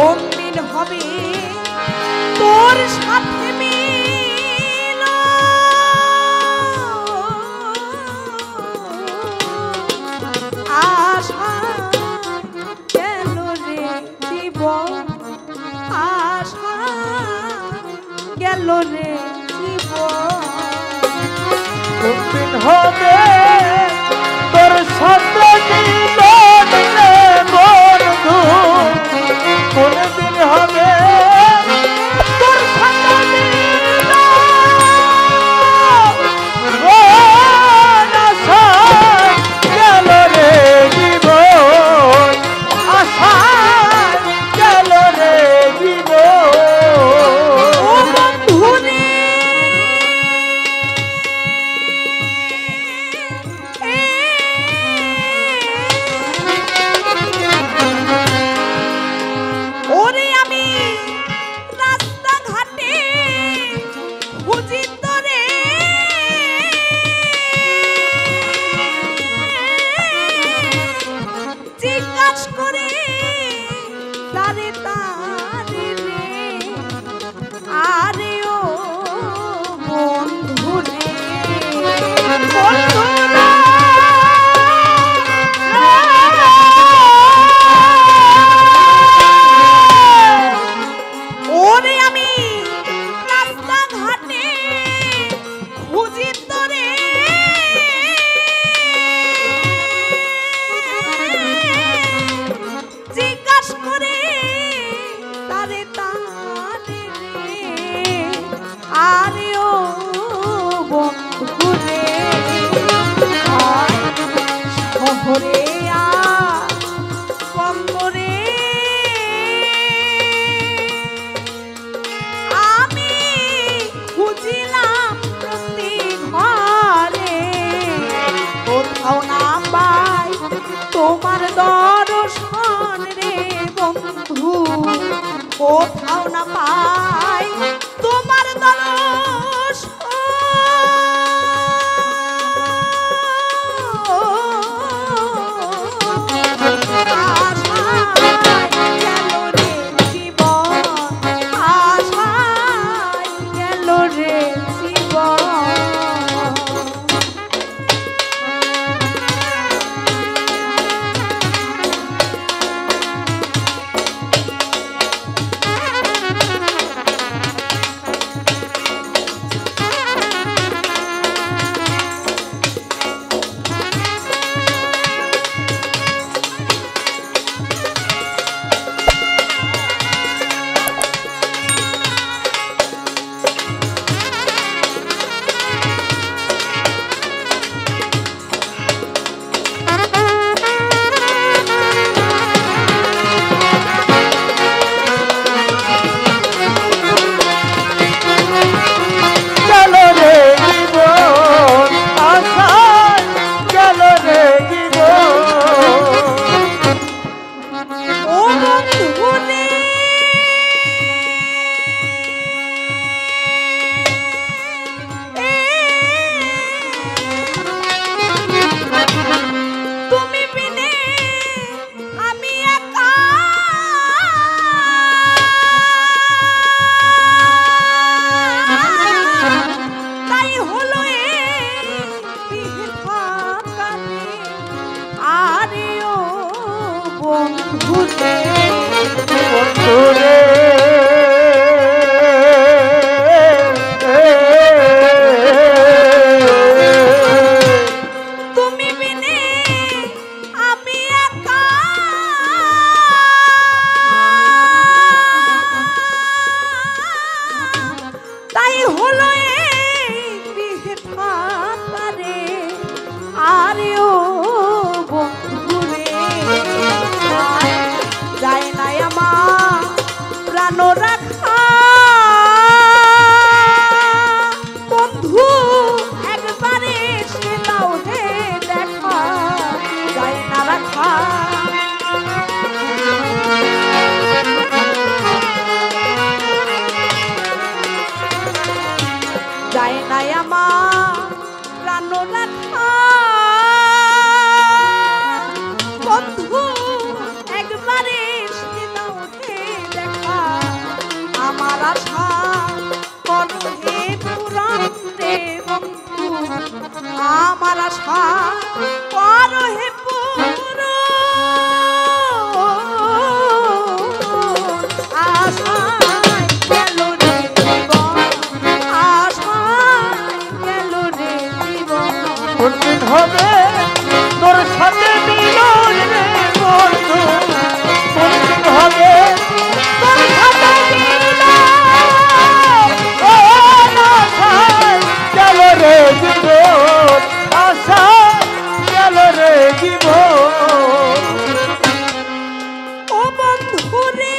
কোন দিন হবে তোর সাথে মিল আশা কেন রে জীবন আশা গেল রে জীবন কোন দিন হবে তোর সাথে মিলন রে বন্ধু কোন দিন হবে তোর সাথে মিলন আশা গেল রে জীবন আশা গেল রে জীবন ও বন্ধু রে ওরে আমি রাস্তাঘাটে খুঁজি তোরে জিজ্ঞাসা করে তারে তারে রে আরে ও বন্ধু রে বন্ধু রে ওরে আমি রাস্তাঘাটে খুঁজি তোরে জিজ্ঞাসা করে তারে তারে রে আরে ও বন্ধু রে শহরে বন্দরে আমি খুঁজিলাম প্রতি ঘরে কোথাও না পাই তোমার দর্শন রে বন্ধু কোথাও না পাই তোমার আশা করো হে পুরো আশায় গেল রে জীবন আশায় গেল রে জীবন কোনদিন হবে তোর সাথে মিলন রে বন্ধু কোনদিন হবে তোর সাথে মিলন ও আশায় গেল রে জীবন আশায় গেল রে জীবন ও বন্ধু রে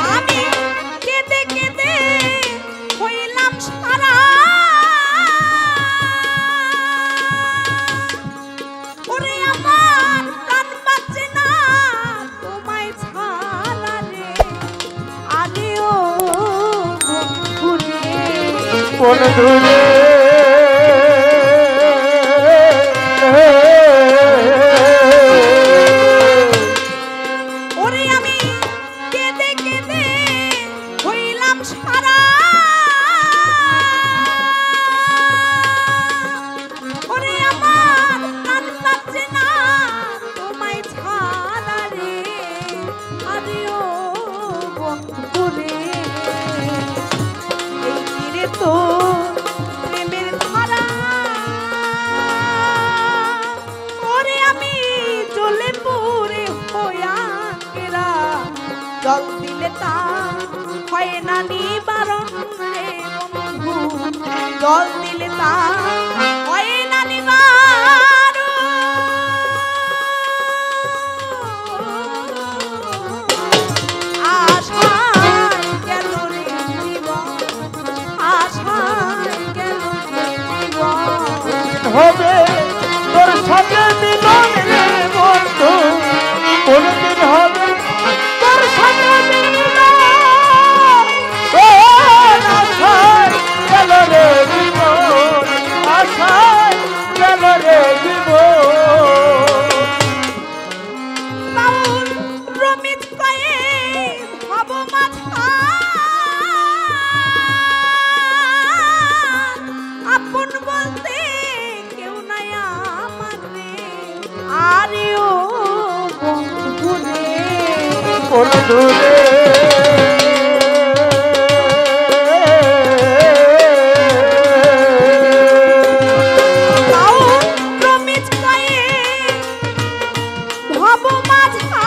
আমি কেঁদে কেঁদে হইলাম সারা ওরে আমার প্রাণ বাঁচে না তোমায় ছাড়া রে আলেও বন্ধু রে বন্ধু রে ওরে আমি কেঁদে কেঁদে হইলাম সারা ওরে আমার প্রাণ বাঁচে না তোমায় ছাড়া রে আরে ও বন্ধু রে এই তীরে তো প্রেমের ধারা ওরে আমি চলে পড়ে হইয়া কেরা জল দিলে তা হয় না নিবারণ রে বন্ধু জল দিলে তা হয় না নিবারণ আশায় গেল রে জীবন আশায় গেল রে জীবন হবে তোর সাথে মিলন রে বন্ধু কোনদিন হবে তোর সাথে মিলন ও আশায় গেল রে জীবন আশায় গেল রে জীবন বাউল রমিত কয়ে হব মাথা আপন বলতে কেউ নাই আমার রে আরে ও বন্ধু রে বন্ধু রে বাউল রমিত কয়ে হব মাথা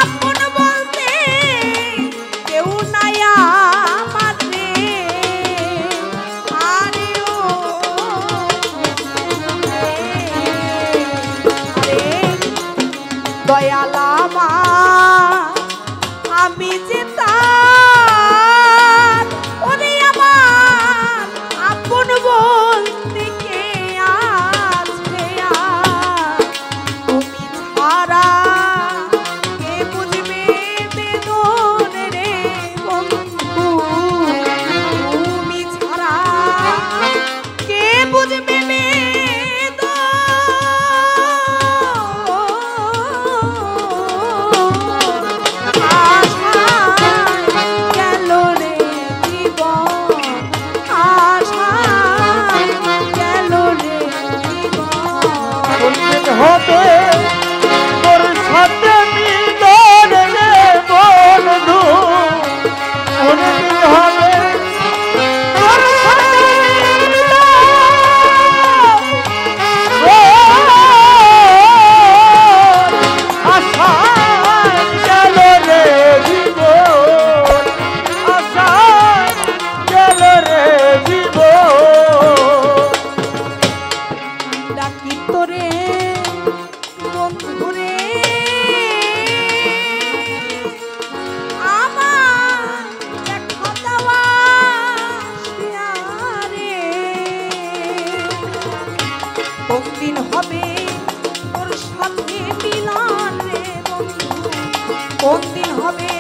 আপন বলতে কেউ নাই আমার রে আরে ও আরে দয়ালা মা আমি যে তার ওরে আমার আপন বলতে কে আছে আর তুমি ছাড়া কে বুঝবে বেদন রে বন্ধু তুমি ছাড়া কে বুঝবে কোনদিন হবে তোর সাথে মিলন রে বন্ধু কোনদিন হবে তোর সাথে মিলন ও আশায় গেল রে জীবন আশায় গেল রে জীবন ডাকি তোরে বন্ধুরে আমার দেখা দেওয়া রে কোনদিন হবে তোর সাথে মিলন রে বন্ধু কোনদিন হবে